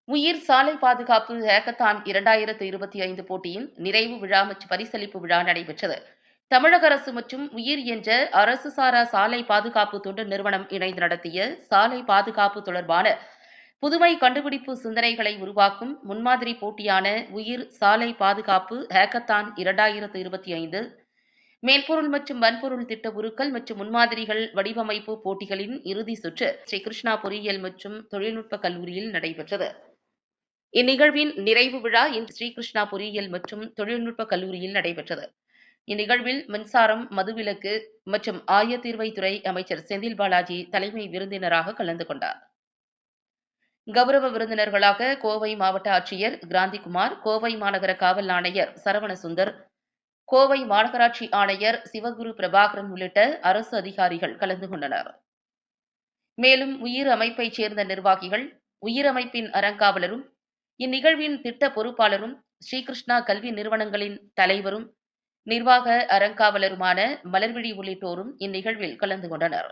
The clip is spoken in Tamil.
உயிர் சாலை பாதுகாப்பு ஹேக்கத்தான் 2025 போட்டியின் நிறைவு விழா மற்றும் பரிசளிப்பு விழா நடைபெற்றது. தமிழக அரசு மற்றும் உயிர் என்ற அரசு சாரா சாலை பாதுகாப்பு தொண்டு நிறுவனம் இணைந்து நடத்திய சாலை பாதுகாப்பு தொடர்பான புதுமை கண்டுபிடிப்பு சிந்தனைகளை உருவாக்கும் முன்மாதிரி போட்டியான உயிர் சாலை பாதுகாப்பு ஹேக்கத்தான் 2025 மேல்பொருள் மற்றும் வன்பொருள் திட்ட உருக்கள் மற்றும் முன்மாதிரிகள் வடிவமைப்பு போட்டிகளின் இறுதி சுற்று ஸ்ரீகிருஷ்ணா பொறியியல் மற்றும் தொழில்நுட்ப கல்லூரியில் நடைபெற்றது. இந்நிகழ்வின் நிறைவு விழா இன்று ஸ்ரீகிருஷ்ணா பொறியியல் மற்றும் தொழில்நுட்ப கல்லூரியில் நடைபெற்றது. இந்நிகழ்வில் மின்சாரம், மதுவிலக்கு மற்றும் ஆயத்தீர்வைத்துறை அமைச்சர் செந்தில் பாலாஜி தலைமை விருந்தினராக கலந்து கொண்டார். கௌரவ விருந்தினர்களாக கோவை மாவட்ட ஆட்சியர் கிராந்திகுமார், கோவை மாநகர காவல் ஆணையர் சரவணசுந்தர், கோவை மாநகராட்சி ஆணையர் சிவகுரு பிரபாகரன் உள்ளிட்ட அரசு அதிகாரிகள் கலந்து கொண்டனர். மேலும் உயிர் அமைப்பைச் சேர்ந்த நிர்வாகிகள், உயிர் அமைப்பின் அறங்காவலரும், இந்நிகழ்வின் திட்ட பொறுப்பாளரும், ஸ்ரீகிருஷ்ணா கல்வி நிறுவனங்களின் தலைவரும், நிர்வாக அறங்காவலருமான மலர்விழி உள்ளிட்டோரும் இந்நிகழ்வில் கலந்து கொண்டனர்.